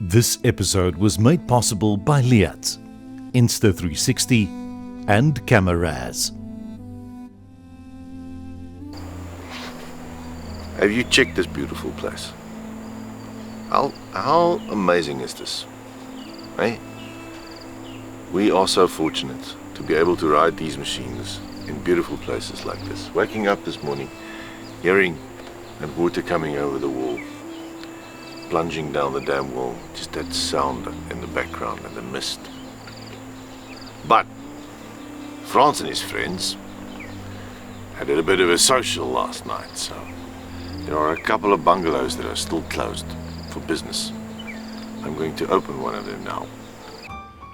This episode was made possible by Leatt, Insta360 and Kameraz. Have you checked this beautiful place? How amazing is this? Hey? We are so fortunate to be able to ride these machines in beautiful places like this. Waking up this morning, hearing that water coming over the wall, plunging down the dam wall, just that sound in the background and the mist. But Frans and his friends had a bit of a social last night, so there are a couple of bungalows that are still closed for business. I'm going to open one of them now.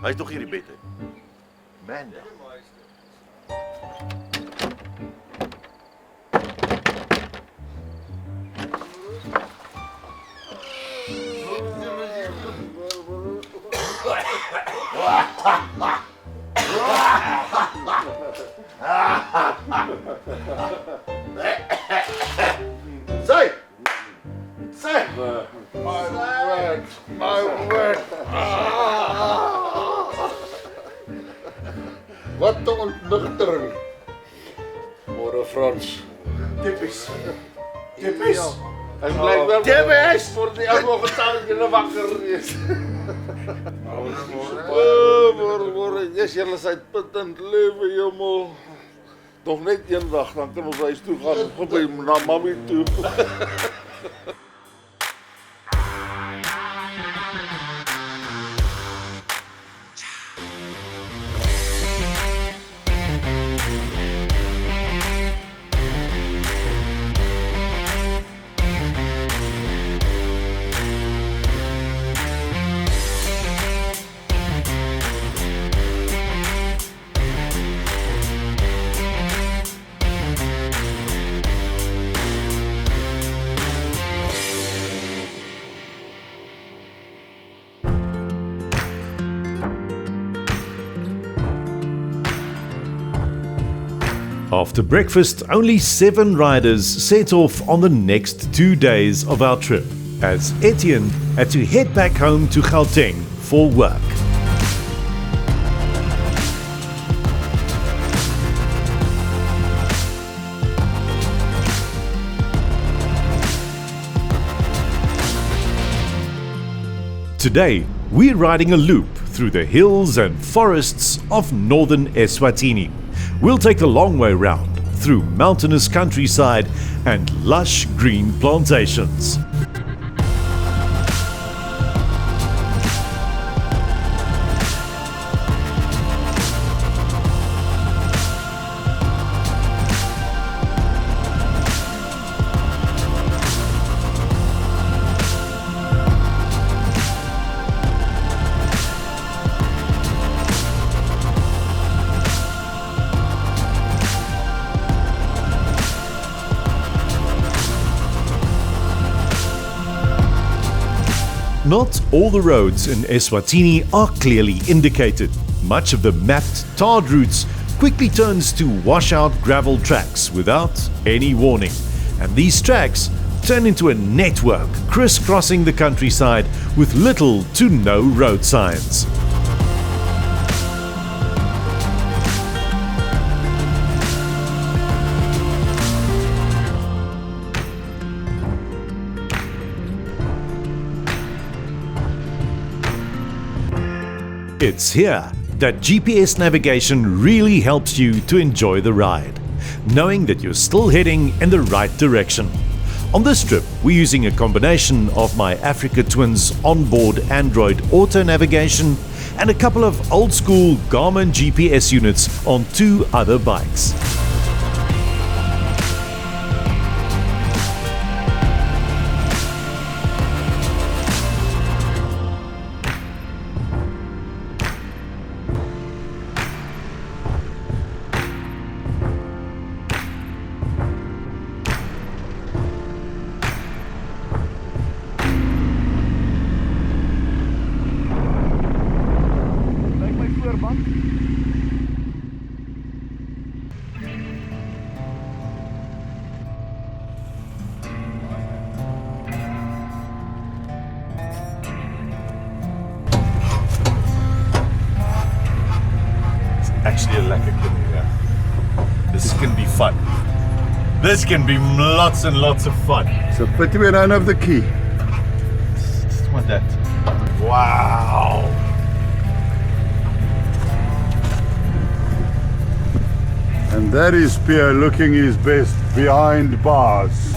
Hij is toch hier in bed, hè? Maandag. Say! My word! Wat een ontnuchtering. Môre Frans. Typisch. Het lijkt wel Typisch! voor die elke ochtend dat je wakker is. Môre, yes, jullie zijn puttend leven, jongen. Nog net een dag, dan kunnen we eens toe gaan. Gewoon naar mami toe. After breakfast, only 7 riders set off on the next 2 days of our trip, as Etienne had to head back home to Gauteng for work. Today, we're riding a loop through the hills and forests of northern Eswatini. We'll take the long way round through mountainous countryside and lush green plantations. Not all the roads in Eswatini are clearly indicated. Much of the mapped tarred routes quickly turns to washout gravel tracks without any warning. And these tracks turn into a network crisscrossing the countryside with little to no road signs. It's here that GPS navigation really helps you to enjoy the ride, knowing that you're still heading in the right direction. On this trip, we're using a combination of my Africa Twins onboard Android auto navigation and a couple of old school Garmin GPS units on 2 other bikes. actually a lekker canoe, yeah. This can be fun. This can be lots and lots of fun. It's a pity we don't have the key. Just want that. Wow. And that is Pierre looking his best behind bars.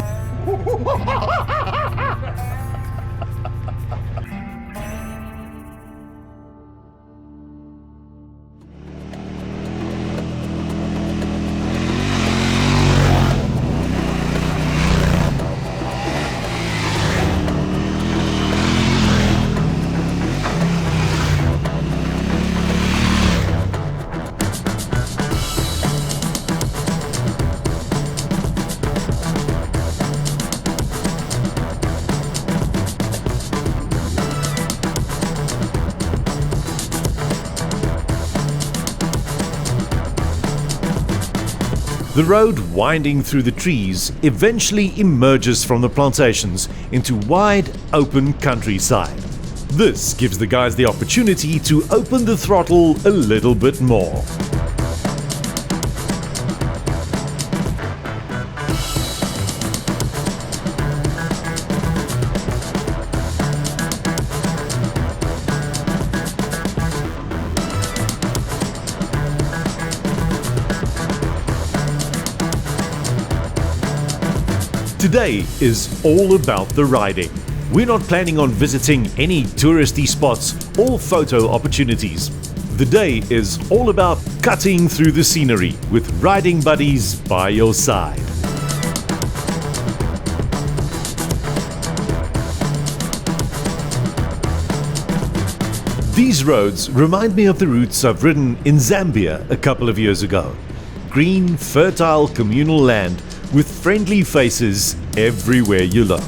The road winding through the trees eventually emerges from the plantations into wide open countryside. This gives the guys the opportunity to open the throttle a little bit more. Today is all about the riding. We're not planning on visiting any touristy spots or photo opportunities. The day is all about cutting through the scenery with riding buddies by your side. These roads remind me of the routes I've ridden in Zambia a couple of years ago. Green, fertile communal land with friendly faces everywhere you look.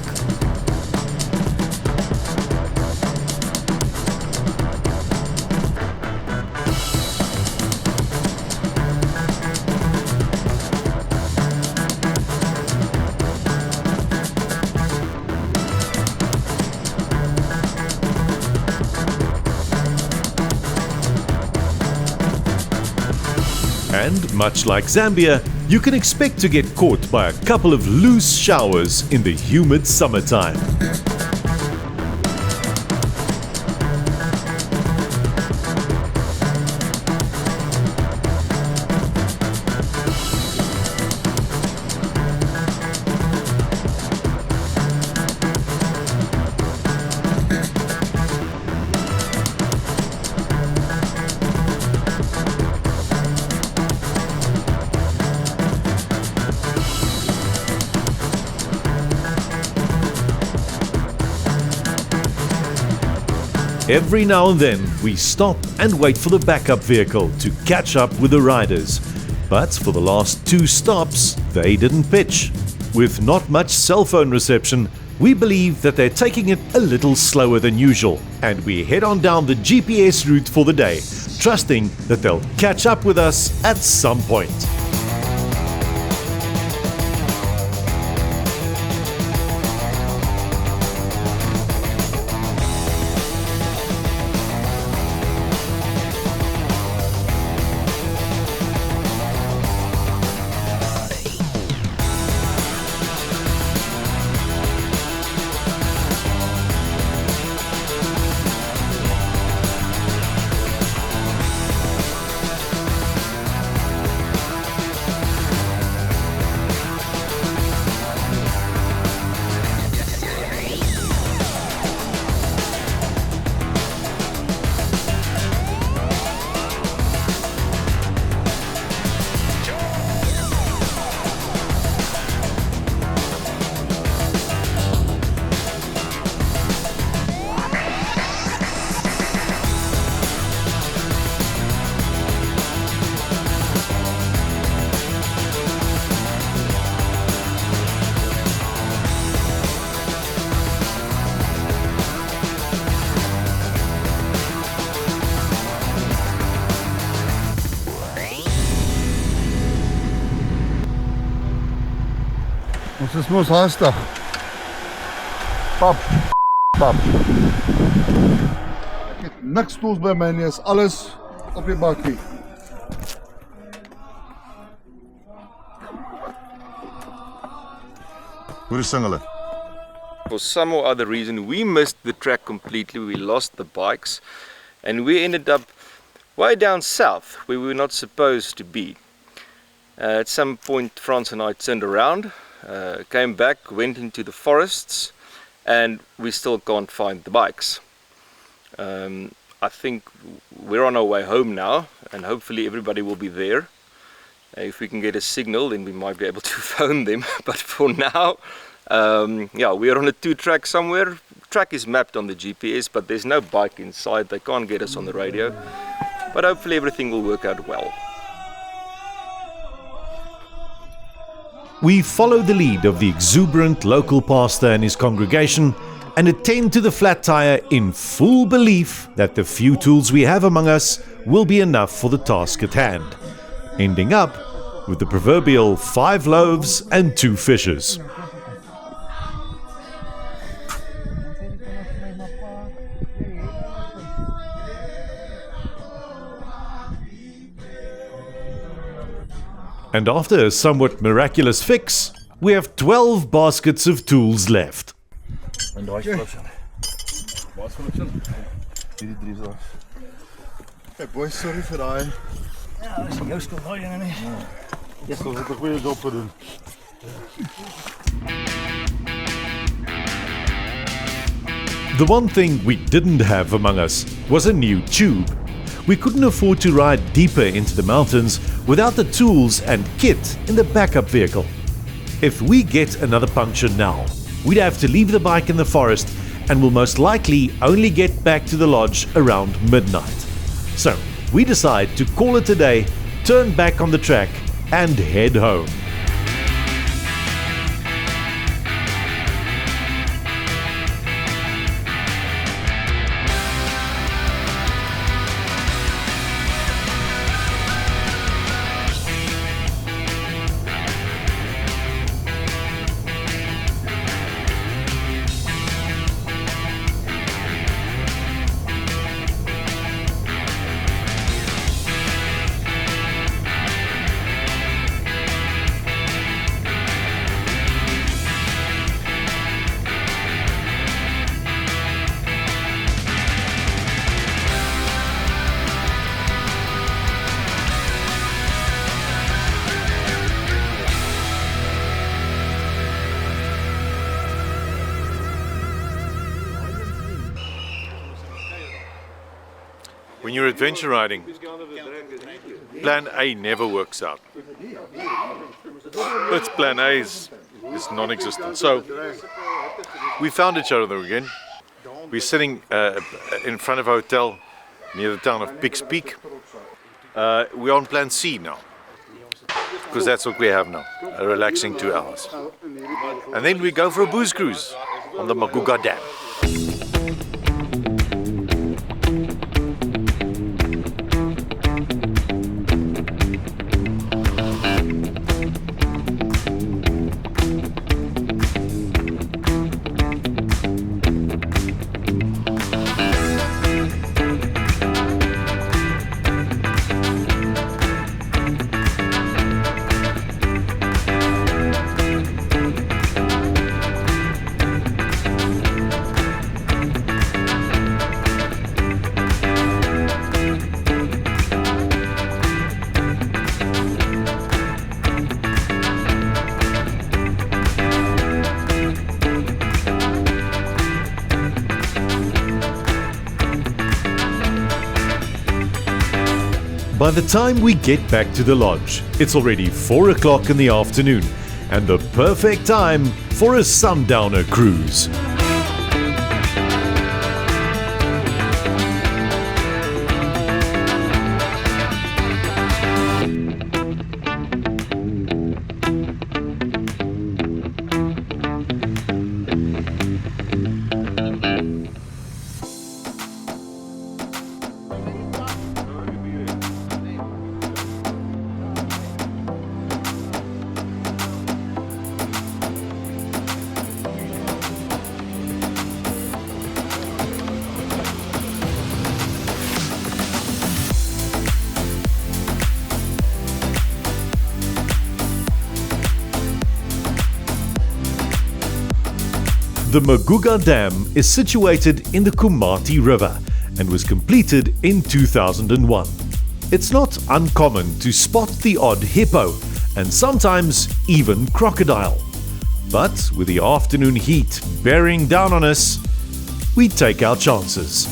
And much like Zambia, you can expect to get caught by a couple of loose showers in the humid summertime. Every now and then, we stop and wait for the backup vehicle to catch up with the riders. But for the last 2 stops, they didn't pitch. With not much cell phone reception, we believe that they're taking it a little slower than usual, and we head on down the GPS route for the day, trusting that they'll catch up with us at some point. Ons is mos haastig. Pap, pap. Ek het niks tools by my nie, is alles op die bakkie. Hoe sing hulle? For some or other reason, we missed the track completely. We lost the bikes and we ended up way down south where we were not supposed to be. At some point, Frans and I turned around, came back, went into the forests, and we still can't find the bikes. I think we're on our way home now, and hopefully everybody will be there. If we can get a signal, then we might be able to phone them. But for now, yeah, we're on a 2-track somewhere. Track is mapped on the GPS, but there's no bike inside. They can't get us on the radio. But hopefully everything will work out well. We follow the lead of the exuberant local pastor and his congregation and attend to the flat tire in full belief that the few tools we have among us will be enough for the task at hand, ending up with the proverbial 5 loaves and 2 fishes. And after a somewhat miraculous fix, we have 12 baskets of tools left. Hey boys, sorry vir daai. Ja, dis jou skuld daai ene nie. Ons het 'n goeie job gedoen. The one thing we didn't have among us was a new tube. We couldn't afford to ride deeper into the mountains without the tools and kit in the backup vehicle. If we get another puncture now, we'd have to leave the bike in the forest and will most likely only get back to the lodge around midnight. So we decide to call it a day, turn back on the track and head home. When you're adventure riding, plan A never works out. But plan A is non-existent. So we found each other again. We're sitting in front of a hotel near the town of Pikes Peak. We're on plan C now, because that's what we have now, a relaxing 2 hours. And then we go for a booze cruise on the Maguga Dam. By the time we get back to the lodge, it's already 4 o'clock in the afternoon and the perfect time for a Sundowner cruise. The Maguga Dam is situated in the Kumati River and was completed in 2001. It's not uncommon to spot the odd hippo and sometimes even crocodile. But with the afternoon heat bearing down on us, we take our chances.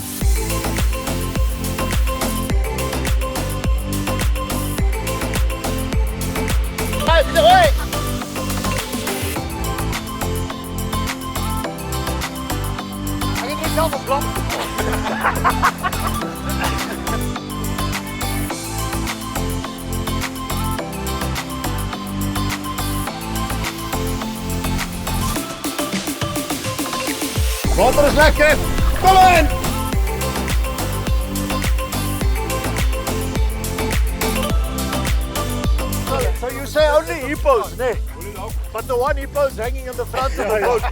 Water is lekker! Kom in! So you say only hippos, ne? But the one hippo is hanging in the front of the boat.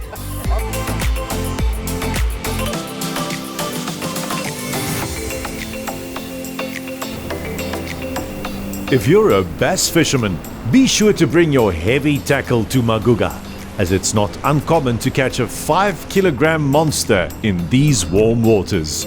If you're a bass fisherman, be sure to bring your heavy tackle to Maguga, as it's not uncommon to catch a 5-kilogram monster in these warm waters.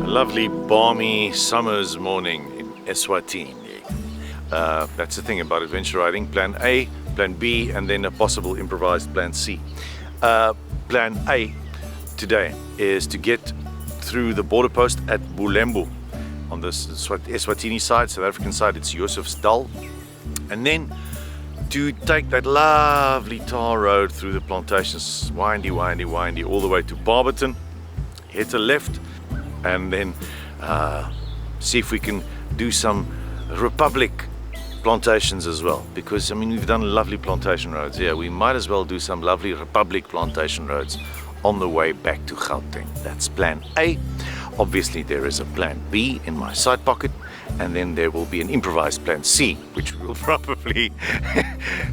Lovely balmy summer's morning in Eswatini. That's the thing about adventure riding. Plan A, plan B, and then a possible improvised plan C. Plan A today is to get through the border post at Bulembu. On the Eswatini side, South African side, it's Josefsdal. And then to take that lovely tar road through the plantations, windy, windy, windy, all the way to Barberton, hit a left, and then see if we can do some Republic plantations as well, because I mean we've done lovely plantation roads here. We might as well do some lovely Republic plantation roads on the way back to Gauteng. That's plan A. Obviously there is a plan B in my side pocket, and then there will be an improvised plan C, which we will probably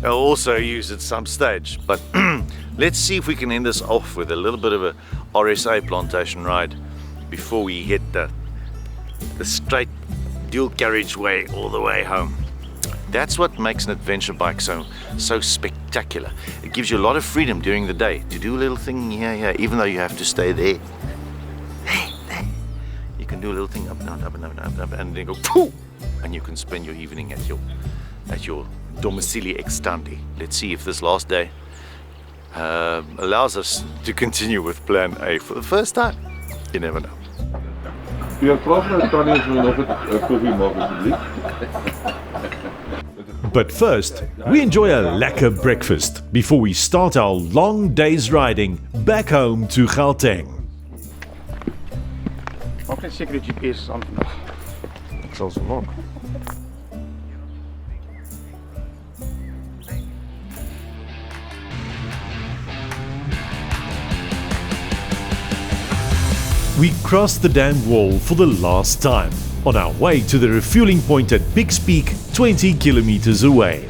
also use at some stage. But let's see if we can end this off with a little bit of a RSA plantation ride before we hit the straight dual carriageway all the way home. That's what makes an adventure bike so spectacular. It gives you a lot of freedom during the day to do a little thing here, even though you have to stay there. You can do a little thing up and down, up and down, up and down, and then go pooh, and you can spend your evening at your domicili extandi. Let's see if this last day allows us to continue with plan A for the first time. You never know. But first, we enjoy a lekker breakfast before we start our long day's riding back home to Gauteng. Maak net seker die GPS is aan vandag. Ek sal so maak. We crossed the dam wall for the last time, on our way to the refueling point at Biggs Peak, 20 kilometers away.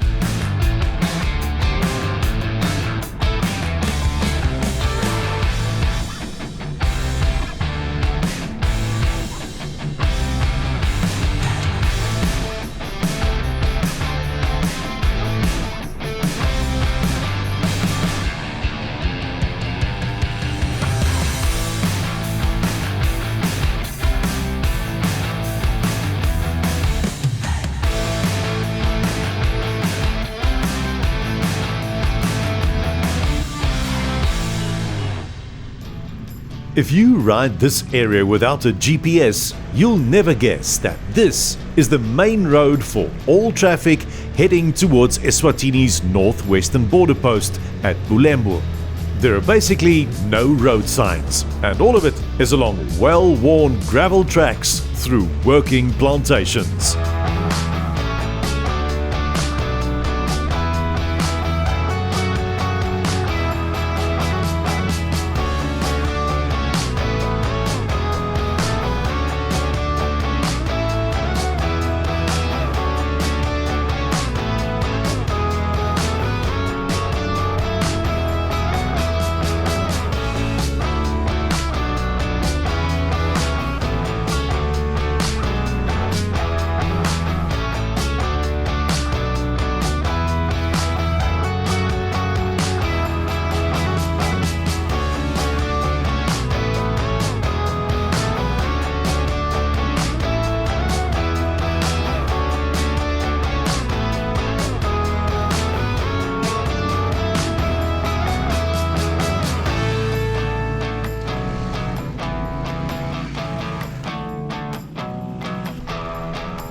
If you ride this area without a GPS, you'll never guess that this is the main road for all traffic heading towards Eswatini's northwestern border post at Bulembu. There are basically no road signs, and all of it is along well-worn gravel tracks through working plantations.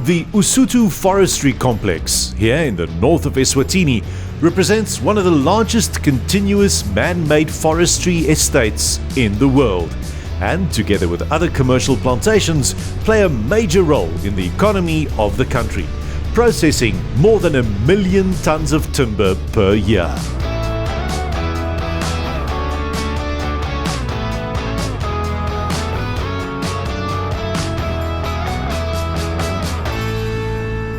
The Usutu Forestry Complex, here in the north of Eswatini, represents one of the largest continuous man-made forestry estates in the world, and together with other commercial plantations, play a major role in the economy of the country, processing more than 1 million tons of timber per year.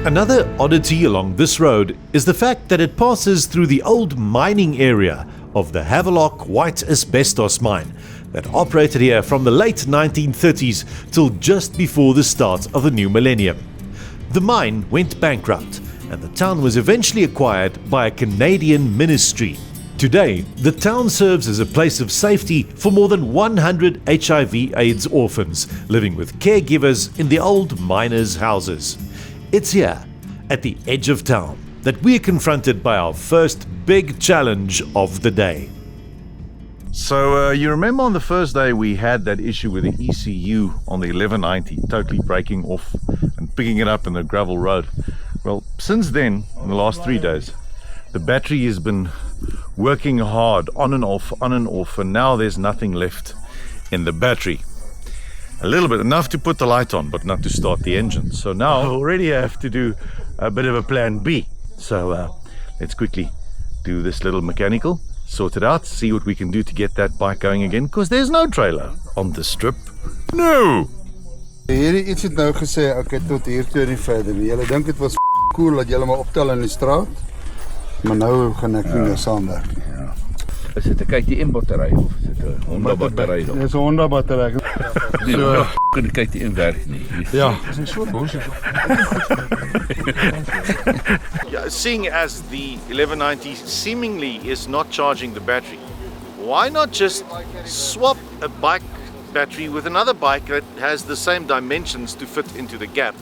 Another oddity along this road is the fact that it passes through the old mining area of the Havelock White Asbestos mine that operated here from the late 1930s till just before the start of the new millennium. The mine went bankrupt and the town was eventually acquired by a Canadian ministry. Today, the town serves as a place of safety for more than 100 HIV/AIDS orphans living with caregivers in the old miners' houses. It's here, at the edge of town, that we're confronted by our first big challenge of the day. So you remember on the first day we had that issue with the ECU on the 1190 totally breaking off and picking it up in the gravel road? Well, since then, in the last 3 days, the battery has been working hard on and off, and now there's nothing left in the battery. A little bit, enough to put the light on, but not to start the engine. So now I already have to do a bit of a plan B. So let's quickly do this little mechanical, sort it out, see what we can do to get that bike going again, because there's no trailer on this strip. No! Hierdie iets het nou gesê, okay, tot hier toe en nie verder nie. Julle dink dit was cool dat julle maar optel in die straat, maar nou gaan ek nie meer saamwerk nie. Is dit 'n KTM battery of is dit 'n Honda battery? Dit is 'n Honda battery. So, die KTM werk nie. Ja. Yeah, seeing as the 1190 seemingly is not charging the battery, why not just swap a bike battery with another bike that has the same dimensions to fit into the gap?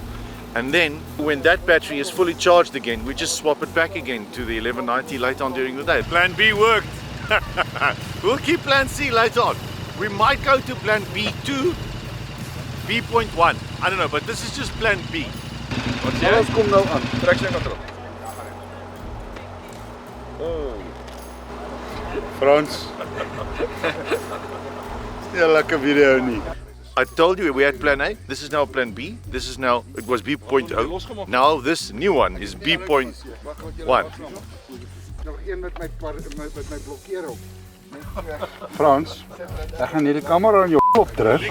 And then when that battery is fully charged again, we just swap it back again to the 1190 later on during the day. Plan B worked. We'll keep plan C later on. We might go to plan B2, B.1. I don't know, but this is just plan B. Wat sê? Alles kom nou aan. Trek sy kontrol. Frans. Ja, lekker video nie. I told you we had plan A. This is now plan B. This is now, it was B.0. Now this new one is B.1. Nog een met my blokkeer op. Frans, ek gaan hierdie kamera aan jou kop terug.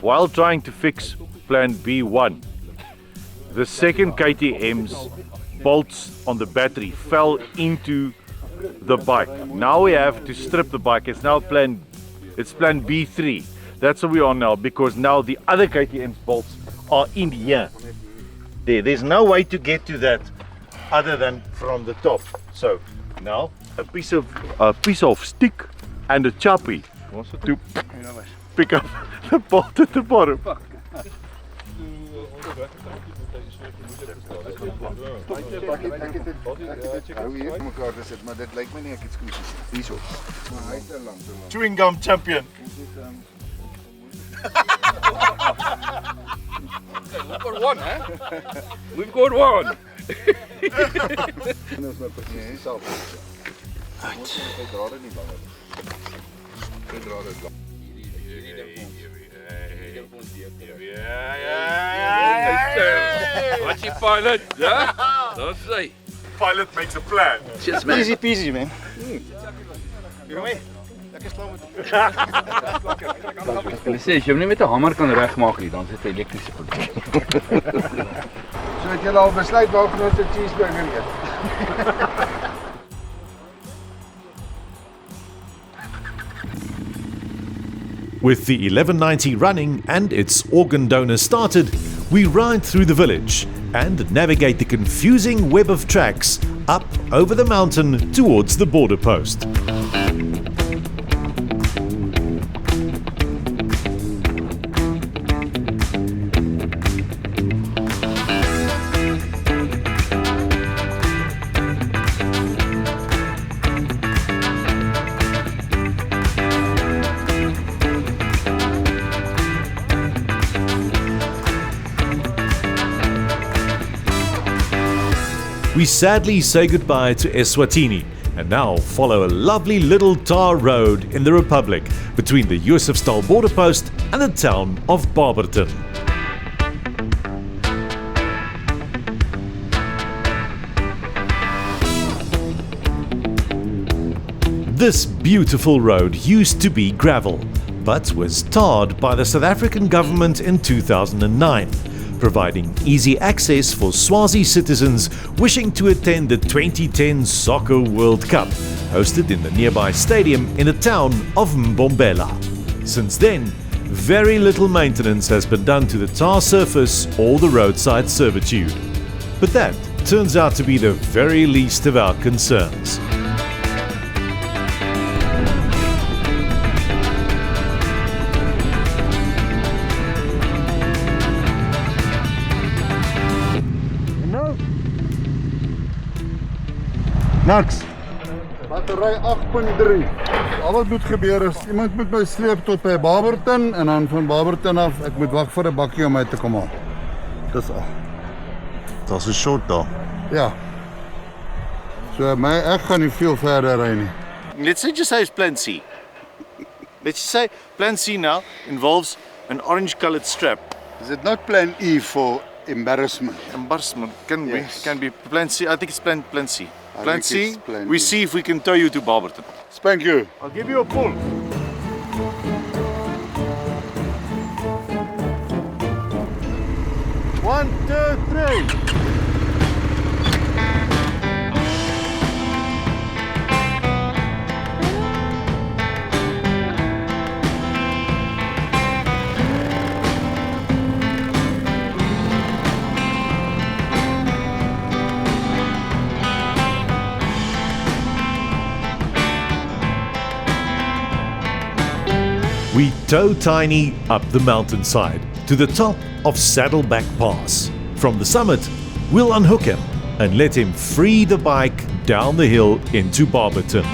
While trying to fix plan B1, the second KTM's bolts on the battery fell into the bike. Now we have to strip the bike. It's plan B3. That's where we are now, because now the other KTM's bolts are in here. There's no way to get to that other than from the top. So now a piece of stick and a chappy to pick up the bolt at the bottom. Hou hier mekaar gesit, maar dit lyk my nie ek het skoesies. Hierso. Maar hy is te lank. Chewing gum champion. We've got one, huh? We've got one. En ons nou presies self. Right. Ek dra dit nie langer. Ek dra dit langer. What's your pilot? Yeah? Don't say. Pilot makes a plan. Cheers, man. Easy peasy, man. You know me? Hulle sê as jy hom nie met 'n hamer kan regmaak nie, dan is dit 'n elektriese probleem. So het julle al besluit waar gaan ons 'n cheeseburger eet? With the 1190 running and its organ donor started, we ride through the village and navigate the confusing web of tracks up over the mountain towards the border post. We sadly say goodbye to Eswatini and now follow a lovely little tar road in the Republic between the Josefstal border post and the town of Barberton. This beautiful road used to be gravel, but was tarred by the South African government in 2009. Providing easy access for Swazi citizens wishing to attend the 2010 Soccer World Cup, hosted in the nearby stadium in the town of Mbombela. Since then, very little maintenance has been done to the tar surface or the roadside servitude. But that turns out to be the very least of our concerns. Niks. Battery 8.3. Al wat moet gebeur is iemand moet my sleep tot by Barberton en dan van Barberton af ek moet wag vir 'n bakkie om my te kom haal. Dis al. Daar's 'n short daar. Ja. So ek gaan nie veel verder ry nie. Let's just say it's plan C. Let's just say plan C now involves an orange-colored strap. Is it not plan E for embarrassment? Embarrassment can Yes. be plan C. I think it's plan C. Plan think C. it's plan We E. see if we can tow you to Barberton. Spank you. I'll give you a pull. One, two, three. We tow Tiny up the mountainside to the top of Saddleback Pass. From the summit, we'll unhook him and let him free the bike down the hill into Barberton.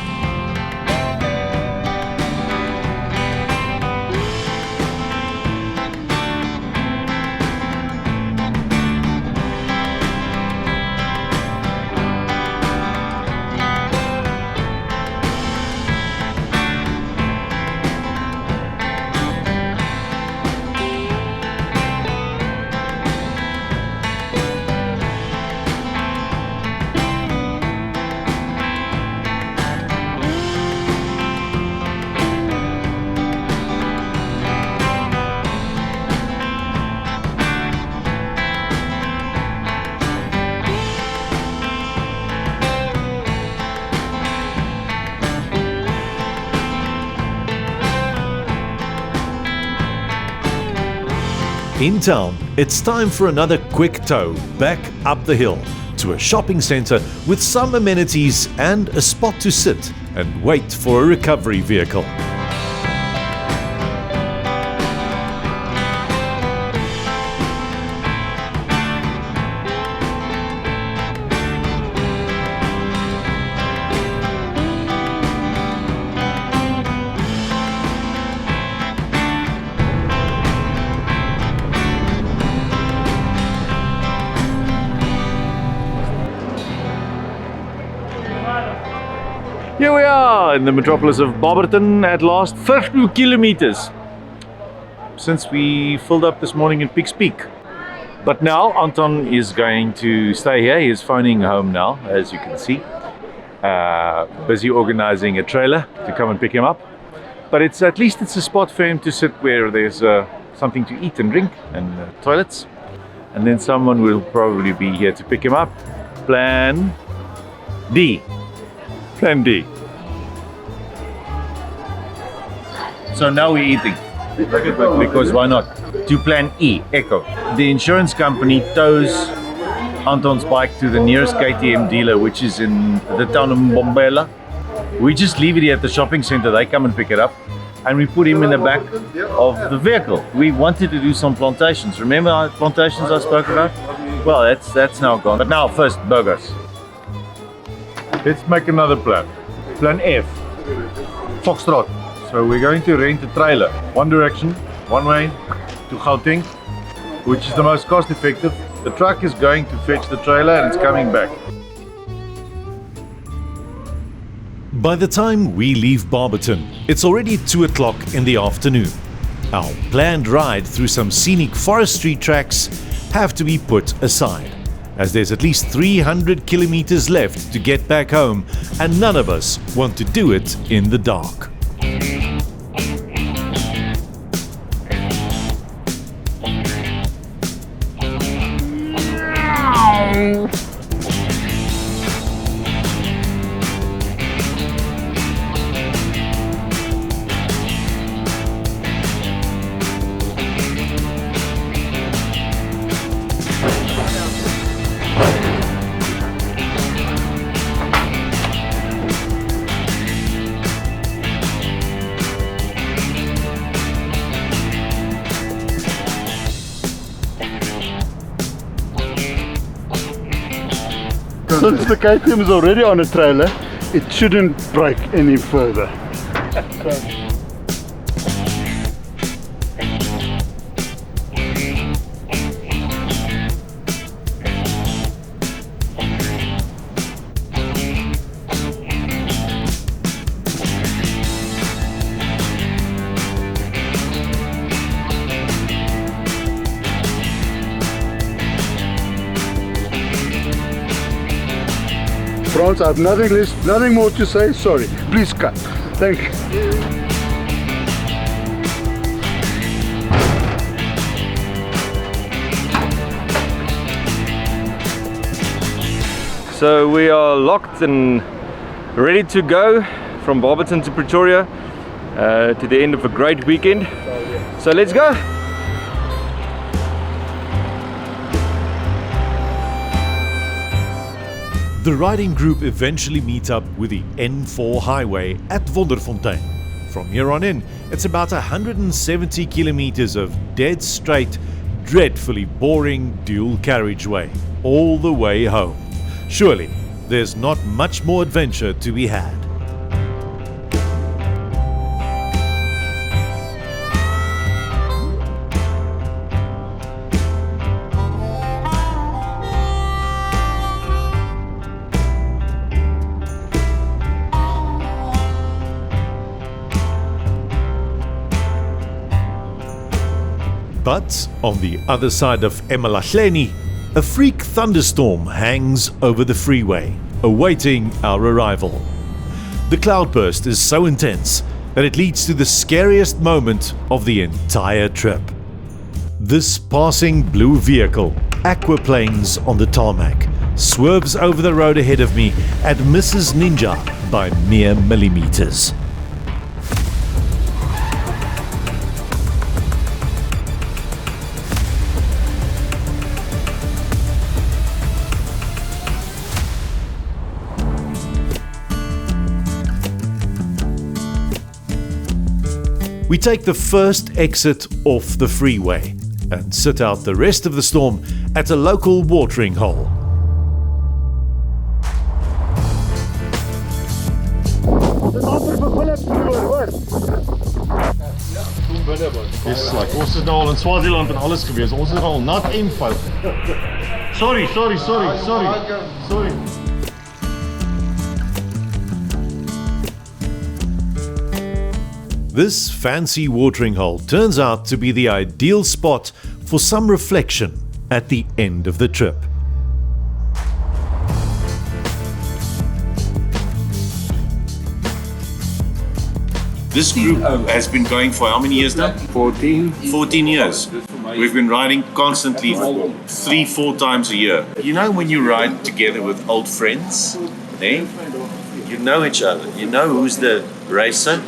In town, it's time for another quick tow back up the hill to a shopping centre with some amenities and a spot to sit and wait for a recovery vehicle. Here we are in the metropolis of Barberton at last, 50 kilometers since we filled up this morning in Pikes Peak. But now Anton is going to stay here. He is phoning home now, as you can see. Busy organizing a trailer to come and pick him up. But at least it's a spot for him to sit where there's something to eat and drink and toilets. And then someone will probably be here to pick him up. Plan D. Plan D. So now we're eating. Because why not? To plan E, Echo. The insurance company tows Anton's bike to the nearest KTM dealer, which is in the town of Mbombela. We just leave it here at the shopping center. They come and pick it up, and we put him in the back of the vehicle. We wanted to do some plantations. Remember our plantations I spoke about? Well, that's now gone. But now first, burgers. Let's make another plan. Plan F. Foxtrot. So we're going to rent a trailer. One direction, one way to Gauteng, which is the most cost effective. The truck is going to fetch the trailer and it's coming back. By the time we leave Barberton, it's already 2 o'clock in the afternoon. Our planned ride through some scenic forestry tracks have to be put aside, as there's at least 300 kilometers left to get back home, and none of us want to do it in the dark. Since the KTM is already on a trailer, it shouldn't break any further. Frans, I have nothing more to say. Sorry. Please cut. Thank you. So we are locked and ready to go from Barberton to Pretoria to the end of a great weekend. So let's go! The riding group eventually meet up with the N4 highway at Wonderfontein. From here on in, it's about 170 kilometers of dead straight, dreadfully boring dual carriageway all the way home. Surely, there's not much more adventure to be had. But on the other side of Eswatini, a freak thunderstorm hangs over the freeway, awaiting our arrival. The cloudburst is so intense that it leads to the scariest moment of the entire trip. This passing blue vehicle, aquaplanes on the tarmac, swerves over the road ahead of me and misses Ninja by mere millimeters. We take the first exit off the freeway and sit out the rest of the storm at a local watering hole. Dis like ons is nou al in Swaziland en alles gewees. Ons is al nat en fout. Sorry. This fancy watering hole turns out to be the ideal spot for some reflection at the end of the trip. This group has been going for how many years now? 14 years. We've been riding constantly 3-4 times a year. You know when you ride together with old friends, eh? You know each other. You know who's the racer.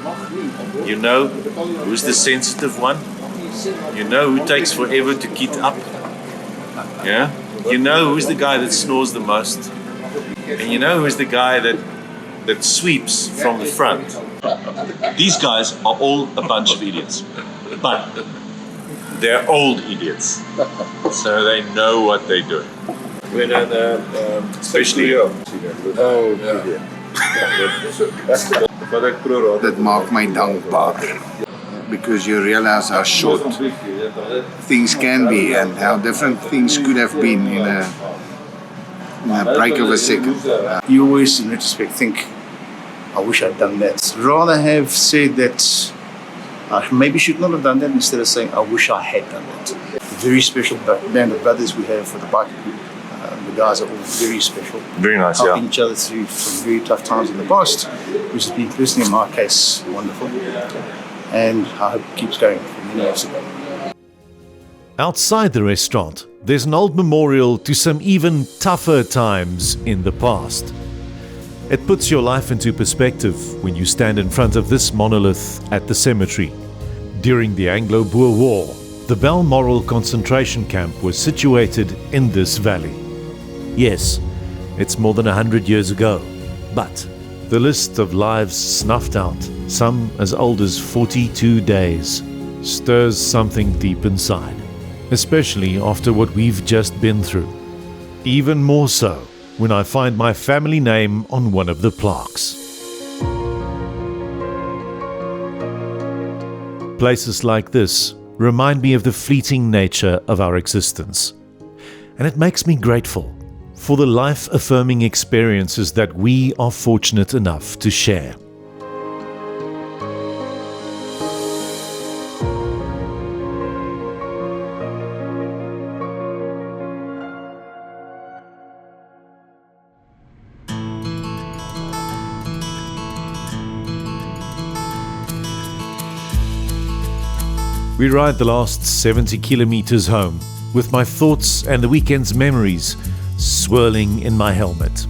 You know who's the sensitive one. You know who takes forever to get up. Yeah? You know who's the guy that snores the most. And you know who's the guy that sweeps from the front. These guys are all a bunch of idiots. But they're old idiots. So they know what they're doing. Especially Dit maak my dankbaar because you realize how short things can be and how different things could have been in a break of a second. You always, in retrospect, think, I wish I'd done that. Rather have said that I maybe should not have done that instead of saying, I wish I had done that. A very special band of brothers we have for the bike group. The guys are all very special. Very nice, helping each other through some very tough times in the past, which has been personally in my case wonderful. And I hope it keeps going for many years to go. Outside the restaurant, there's an old memorial to some even tougher times in the past. It puts your life into perspective when you stand in front of this monolith at the cemetery. During the Anglo-Boer War, the Balmoral concentration camp was situated in this valley. Yes, it's more than 100 years ago, but the list of lives snuffed out, some as old as 42 days, stirs something deep inside, especially after what we've just been through. Even more so when I find my family name on one of the plaques. Places like this remind me of the fleeting nature of our existence, and it makes me grateful for the life-affirming experiences that we are fortunate enough to share. We ride the last 70 kilometers home with my thoughts and the weekend's memories swirling in my helmet.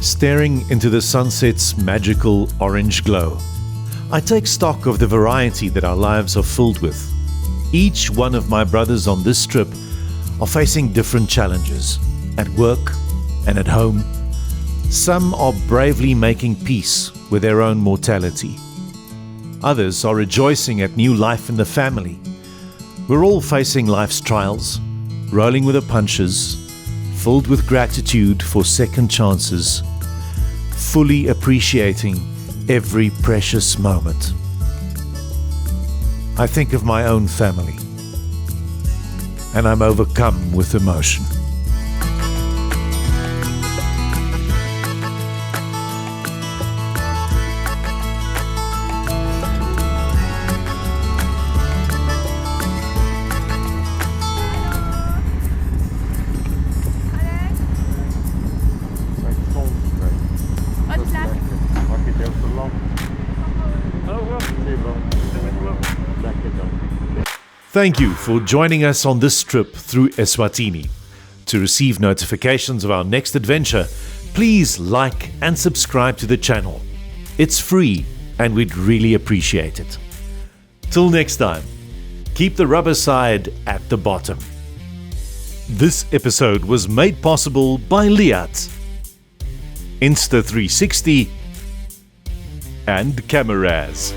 Staring into the sunset's magical orange glow, I take stock of the variety that our lives are filled with. Each one of my brothers on this trip are facing different challenges, at work and at home. Some are bravely making peace with their own mortality. Others are rejoicing at new life in the family. We're all facing life's trials, rolling with the punches, filled with gratitude for second chances, fully appreciating every precious moment. I think of my own family, and I'm overcome with emotion. Thank you for joining us on this trip through Eswatini. To receive notifications of our next adventure, please like and subscribe to the channel. It's free and we'd really appreciate it. Till next time, keep the rubber side at the bottom. This episode was made possible by Leatt, Insta360 and Kameraz.